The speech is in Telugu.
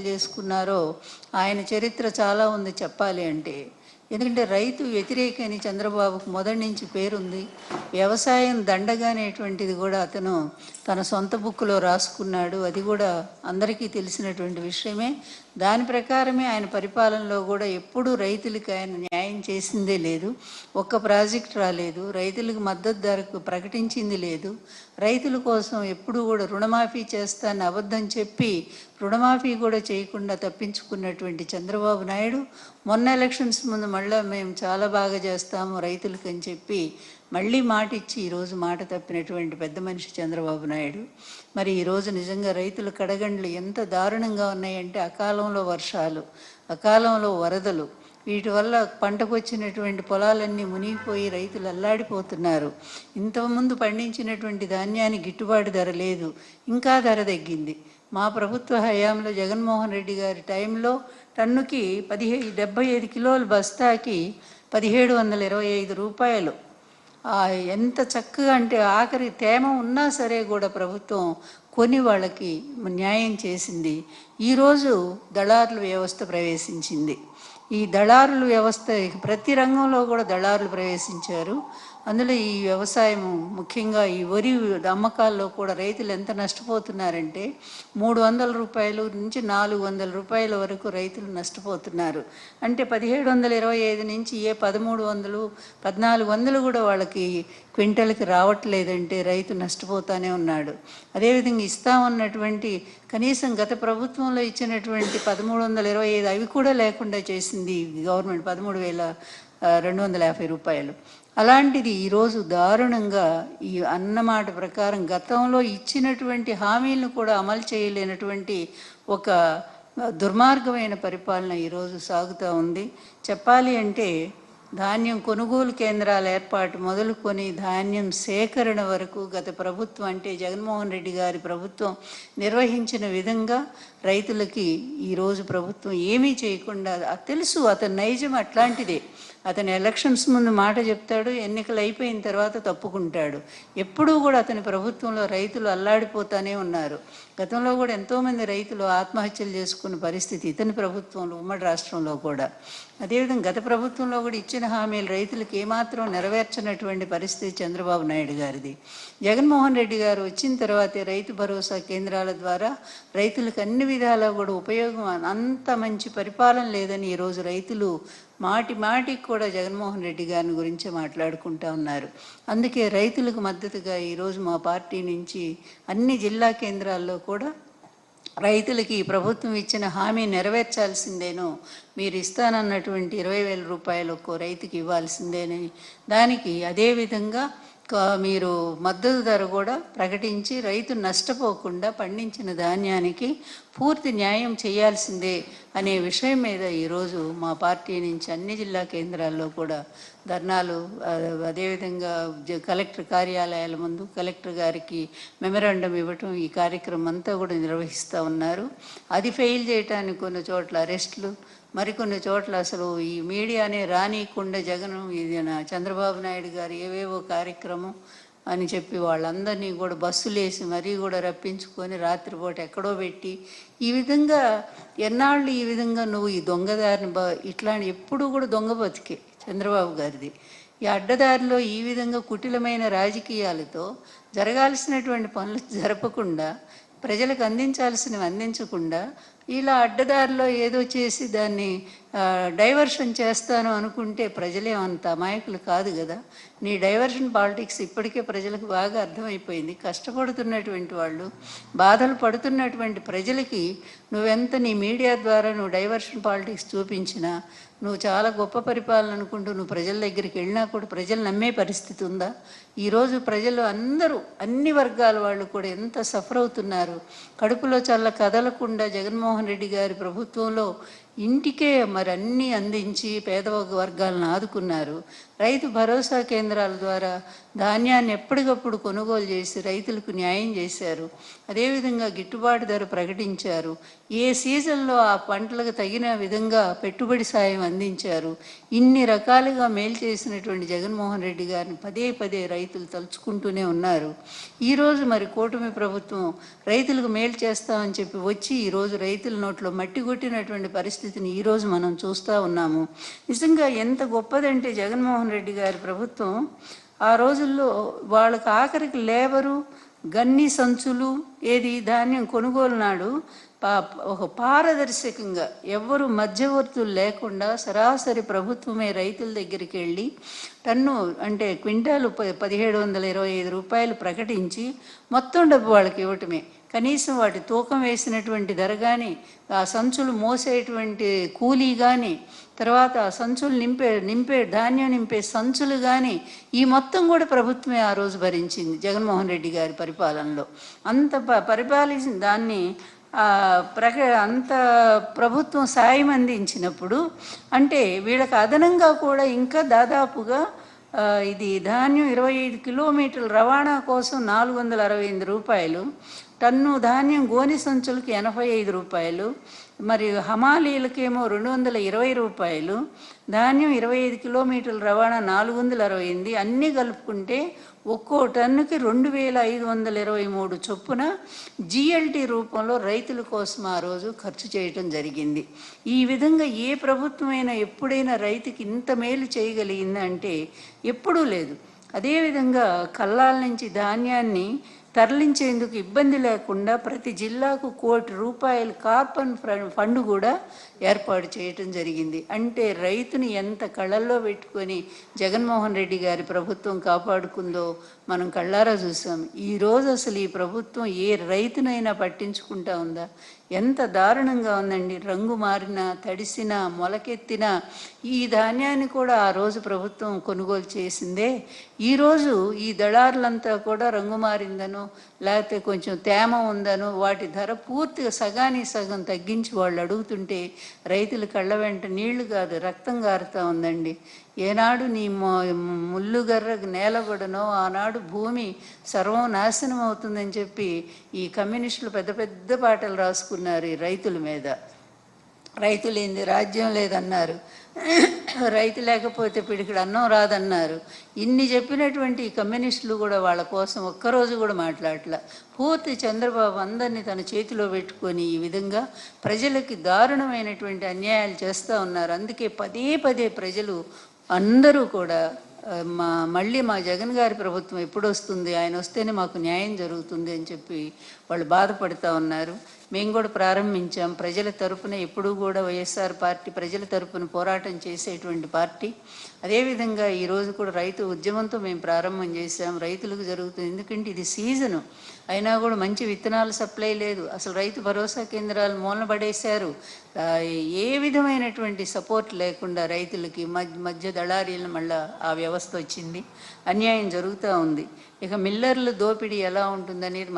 చేసుకున్నారో ఆయన చరిత్ర చాలా ఉంది చెప్పాలి అంటే. ఎందుకంటే రైతు వ్యతిరేకని చంద్రబాబుకు మొదటి నుంచి పేరుంది. వ్యవసాయం దండగానేటువంటిది కూడా అతను తన సొంత బుక్కులో రాసుకున్నాడు. అది కూడా అందరికీ తెలిసినటువంటి విషయమే. దాని ప్రకారమే ఆయన పరిపాలనలో కూడా ఎప్పుడూ రైతులకి ఆయన న్యాయం చేసిందే లేదు. ఒక్క ప్రాజెక్ట్ రాలేదు, రైతులకు మద్దతు ధరకు ప్రకటించింది లేదు. రైతుల కోసం ఎప్పుడూ కూడా రుణమాఫీ చేస్తానని అబద్ధం చెప్పి రుణమాఫీ కూడా చేయకుండా తప్పించుకున్నటువంటి చంద్రబాబు నాయుడు మొన్న ఎలక్షన్స్ ముందు మళ్ళీ మేము చాలా బాగా చేస్తాము రైతులకు అని చెప్పి మళ్ళీ మాట ఇచ్చి ఈరోజు మాట తప్పినటువంటి పెద్ద మనిషి చంద్రబాబు నాయుడు. మరి ఈరోజు నిజంగా రైతుల కడగండ్లు ఎంత దారుణంగా ఉన్నాయంటే అకాలంలో వర్షాలు, అకాలంలో వరదలు, వీటి వల్ల పంటకు వచ్చినటువంటి పొలాలన్నీ మునిగిపోయి రైతులు అల్లాడిపోతున్నారు. ఇంతకుముందు పండించినటువంటి ధాన్యానికి గిట్టుబాటు ధర లేదు, ఇంకా ధర తగ్గింది. మా ప్రభుత్వ హయాంలో జగన్మోహన్ రెడ్డి గారి టైంలో టన్నుకి 75 కిలోల బస్తాకి 1725 రూపాయలు. ఎంత చక్కగా అంటే ఆఖరి తేమ ఉన్నా సరే కూడా ప్రభుత్వం కొని వాళ్ళకి న్యాయం చేసింది. ఈరోజు దళారుల వ్యవస్థ ప్రవేశించింది. ఈ దళారుల వ్యవస్థ ప్రతి రంగంలో కూడా దళారులు ప్రవేశించారు. అందులో ఈ వ్యవసాయం ముఖ్యంగా ఈ వరి అమ్మకాల్లో కూడా రైతులు ఎంత నష్టపోతున్నారంటే 300 రూపాయలు నుంచి 400 రూపాయల వరకు రైతులు నష్టపోతున్నారు. అంటే 1725 నుంచి 1300, 1400 కూడా వాళ్ళకి క్వింటల్కి రావట్లేదంటే రైతు నష్టపోతానే ఉన్నాడు. అదేవిధంగా ఇస్తామన్నటువంటి కనీసం గత ప్రభుత్వంలో ఇచ్చినటువంటి 1325 అవి కూడా లేకుండా చేసింది గవర్నమెంట్, 13,250 రూపాయలు. అలాంటిది ఈరోజు దారుణంగా ఈ అన్నమాట ప్రకారం గతంలో ఇచ్చినటువంటి హామీలను కూడా అమలు చేయలేనటువంటి ఒక దుర్మార్గమైన పరిపాలన ఈరోజు సాగుతూ ఉంది. చెప్పాలి అంటే ధాన్యం కొనుగోలు కేంద్రాల ఏర్పాటు మొదలుకొని ధాన్యం సేకరణ వరకు గత ప్రభుత్వం అంటే జగన్మోహన్ రెడ్డి గారి ప్రభుత్వం నిర్వహించిన విధంగా రైతులకి ఈరోజు ప్రభుత్వం ఏమీ చేయకుండా, తెలుసు అతని నైజం అట్లాంటిదే. అతను ఎలక్షన్స్ ముందు మాట చెప్తాడు, ఎన్నికలు అయిపోయిన తర్వాత తప్పుకుంటాడు. ఎప్పుడూ కూడా అతని ప్రభుత్వంలో రైతులు అల్లాడిపోతూనే ఉన్నారు. గతంలో కూడా ఎంతోమంది రైతులు ఆత్మహత్యలు చేసుకున్న పరిస్థితి ఇతని ప్రభుత్వంలో, ఉమ్మడి రాష్ట్రంలో కూడా. అదేవిధంగా గత ప్రభుత్వంలో కూడా ఇచ్చిన హామీలు రైతులకు ఏమాత్రం నెరవేర్చినటువంటి పరిస్థితి చంద్రబాబు నాయుడు గారిది. జగన్మోహన్ రెడ్డి గారు వచ్చిన తర్వాతే రైతు భరోసా కేంద్రాల ద్వారా రైతులకు అన్ని విధాలా కూడా ఉపయోగం. అంత మంచి పరిపాలన లేదని ఈరోజు రైతులు మాటికి కూడా జగన్మోహన్ రెడ్డి గారిని గురించి మాట్లాడుకుంటూ ఉన్నారు. అందుకే రైతులకు మద్దతుగా ఈరోజు మా పార్టీ నుంచి అన్ని జిల్లా కేంద్రాల్లో కూడా రైతులకి ప్రభుత్వం ఇచ్చిన హామీ నెరవేర్చాల్సిందేనో, మీరు ఇస్తానన్నటువంటి 20,000 రూపాయలు ఒక్కో రైతుకి ఇవ్వాల్సిందేనని, దానికి అదేవిధంగా మీరు మద్దతు ధర కూడా ప్రకటించి రైతు నష్టపోకుండా పండించిన ధాన్యానికి పూర్తి న్యాయం చేయాల్సిందే అనే విషయం మీద ఈరోజు మా పార్టీ నుంచి అన్ని జిల్లా కేంద్రాల్లో కూడా ధర్నాలు, అదేవిధంగా కలెక్టర్ కార్యాలయాల ముందు కలెక్టర్ గారికి మెమరాండం ఇవ్వటం, ఈ కార్యక్రమం అంతా కూడా నిర్వహిస్తూ ఉన్నారు. అది ఫెయిల్ చేయటానికి కొన్ని చోట్ల అరెస్టులు, మరికొన్ని చోట్ల అసలు ఈ మీడియానే రానియకుండా జగన్ చంద్రబాబు నాయుడు గారు ఏవేవో కార్యక్రమం అని చెప్పి వాళ్ళందరినీ కూడా బస్సులేసి మరీ కూడా రప్పించుకొని రాత్రిపూట ఎక్కడో పెట్టి, ఈ విధంగా ఎన్నాళ్ళు ఈ విధంగా నువ్వు ఈ దొంగదారిని ఇట్లాంటి ఎప్పుడు కూడా దొంగ బతికే చంద్రబాబు గారిది. ఈ అడ్డదారిలో ఈ విధంగా కుటిలమైన రాజకీయాలతో జరగాల్సినటువంటి పనులు జరపకుండా, ప్రజలకు అందించాల్సినవి అందించకుండా ఇలా అడ్డదారిలో ఏదో చేసి దాన్ని డైవర్షన్ చేస్తాను అనుకుంటే ప్రజలేమంత అమాయకులు కాదు కదా. నీ డైవర్షన్ పాలిటిక్స్ ఇప్పటికే ప్రజలకు బాగా అర్థమైపోయింది. కష్టపడుతున్నటువంటి వాళ్ళు, బాధలు పడుతున్నటువంటి ప్రజలకి నువ్వెంత నీ మీడియా ద్వారా నువ్వు డైవర్షన్ పాలిటిక్స్ చూపించినా, నువ్వు చాలా గొప్ప పరిపాలన అనుకుంటూ నువ్వు ప్రజల దగ్గరికి వెళ్ళినా కూడా ప్రజలు నమ్మే పరిస్థితి ఉందా? ఈరోజు ప్రజలు అందరూ, అన్ని వర్గాల వాళ్ళు కూడా ఎంత సఫర్ అవుతున్నారు. కడుపులో చల్ల కదలకుండా జగన్మోహన్ రెడ్డి గారి ప్రభుత్వంలో ఇంటికే మరి అన్నీ అందించి పేద వర్గాలను ఆదుకున్నారు. రైతు భరోసా కేంద్రాల ద్వారా ధాన్యాన్ని ఎప్పటికప్పుడు కొనుగోలు చేసి రైతులకు న్యాయం చేశారు. అదేవిధంగా గిట్టుబాటు ధర ప్రకటించారు. ఏ సీజన్లో ఆ పంటలకు తగిన విధంగా పెట్టుబడి సాయం అందించారు. ఇన్ని రకాలుగా మేలు చేసినటువంటి జగన్మోహన్ రెడ్డి గారిని పదే పదే రైతులు తలుచుకుంటూనే ఉన్నారు. ఈరోజు మరి కూటమి ప్రభుత్వం రైతులకు మేలు చేస్తామని చెప్పి వచ్చి ఈరోజు రైతుల నోట్లో మట్టి కొట్టినటువంటి పరిస్థితిని ఈరోజు మనం చూస్తూ ఉన్నాము. నిజంగా ఎంత గొప్పదంటే జగన్మోహన్ రెడ్డి గారి ప్రభుత్వం ఆ రోజుల్లో వాళ్ళకి ఆఖరికి లేబరు, గన్ని సంచులు, ఏది ధాన్యం కొనుగోలు నాడు ఒక పారదర్శకంగా ఎవ్వరు మధ్యవర్తులు లేకుండా సరాసరి ప్రభుత్వమే రైతుల దగ్గరికి వెళ్ళి టన్ను అంటే క్వింటాలు 1725 రూపాయలు ప్రకటించి మొత్తం డబ్బు వాళ్ళకి ఇవ్వటమే. కనీసం వాటి తూకం వేసినటువంటి ధర కానీ, ఆ సంచులు మోసేటువంటి కూలీ కానీ, తర్వాత ఆ సంచులు నింపే ధాన్యం నింపే సంచులు కానీ, ఈ మొత్తం కూడా ప్రభుత్వమే ఆ రోజు భరించింది జగన్మోహన్ రెడ్డి గారి పరిపాలనలో. అంత పరిపాలించిన దాన్ని అంత ప్రభుత్వం సాయం అందించినప్పుడు అంటే వీళ్ళకి అదనంగా కూడా ఇంకా దాదాపుగా ఇది ధాన్యం 25 కిలోమీటర్ల రవాణా కోసం 468 రూపాయలు, టన్ను ధాన్యం గోని సంచులకి 85 రూపాయలు, మరి హమాలీలకేమో 220 రూపాయలు, ధాన్యం 25 కిలోమీటర్ల రవాణా 468, అన్నీ కలుపుకుంటే ఒక్కో టన్నుకి 2523 చొప్పున జిఎల్టీ రూపంలో రైతుల కోసం ఆ రోజు ఖర్చు చేయటం జరిగింది. ఈ విధంగా ఏ ప్రభుత్వమైనా ఎప్పుడైనా రైతుకి ఇంత మేలు చేయగలిగిందంటే ఎప్పుడూ లేదు. అదేవిధంగా కల్లాల నుంచి ధాన్యాన్ని తరలించేందుకు ఇబ్బంది లేకుండా ప్రతి జిల్లాకు 1 కోటి రూపాయల కార్బన్ ఫండ్ కూడా ఏర్పాటు చేయటం జరిగింది. అంటే రైతుని ఎంత కళ్ళల్లో పెట్టుకొని జగన్మోహన్ రెడ్డి గారి ప్రభుత్వం కాపాడుకుందో మనం కళ్ళారా చూసాం. ఈరోజు అసలు ఈ ప్రభుత్వం ఏ రైతునైనా పట్టించుకుంటా ఉందా? ఎంత దారుణంగా ఉందండి. రంగు మారినా, తడిసినా, మొలకెత్తిన ఈ ధాన్యాన్ని కూడా ఆ రోజు ప్రభుత్వం కొనుగోలు చేసిందే. ఈరోజు ఈ దళారులంతా కూడా రంగు మారిందనో లేకపోతే కొంచెం తేమ ఉందనో వాటి ధర పూర్తిగా సగానికి సగం తగ్గించి వాళ్ళు అడుగుతుంటే రైతుల కళ్ళ వెంట నీళ్లు కాదు రక్తం గారుతూ ఉందండి. ఏనాడు నీ ముల్లుగర్ర నేలబడనో ఆనాడు భూమి సర్వం నాశనం అవుతుందని చెప్పి ఈ కమ్యూనిస్టులు పెద్ద పెద్ద పాటలు రాసుకున్నారు ఈ రైతుల మీద. రైతు లేనిది రాజ్యం లేదన్నారు, రైతు లేకపోతే పిడికిడు అన్నం రాదన్నారు. ఇన్ని చెప్పినటువంటి కమ్యూనిస్టులు కూడా వాళ్ళ కోసం ఒక్కరోజు కూడా మాట్లాడలే. పూర్తి చంద్రబాబు అందరినీ తన చేతిలో పెట్టుకొని ఈ విధంగా ప్రజలకి దారుణమైనటువంటి అన్యాయాలు చేస్తూ ఉన్నారు. అందుకే పదే పదే ప్రజలు అందరూ కూడా మళ్ళీ మా జగన్ గారి ప్రభుత్వం ఎప్పుడు వస్తుంది, ఆయన వస్తేనే మాకు న్యాయం జరుగుతుంది అని చెప్పి వాళ్ళు బాధపడుతూ ఉన్నారు. మేము కూడా ప్రారంభించాం. ప్రజల తరపున ఎప్పుడూ కూడా వైఎస్ఆర్ పార్టీ ప్రజల తరపున పోరాటం చేసేటువంటి పార్టీ. అదేవిధంగా ఈరోజు కూడా రైతు ఉద్యమంతో మేము ప్రారంభం చేశాం. రైతులకు జరుగుతుంది, ఎందుకంటే ఇది సీజను అయినా కూడా మంచి విత్తనాలు సప్లై లేదు. అసలు రైతు భరోసా కేంద్రాలు మూలనబడేశారు. ఏ విధమైనటువంటి సపోర్ట్ లేకుండా రైతులకి మధ్య దళారీలను మళ్ళీ ఆ వ్యవస్థ వచ్చింది. అన్యాయం జరుగుతూ ఉంది. ఇక మిల్లర్ల దోపిడీ ఎలా ఉంటుందనేది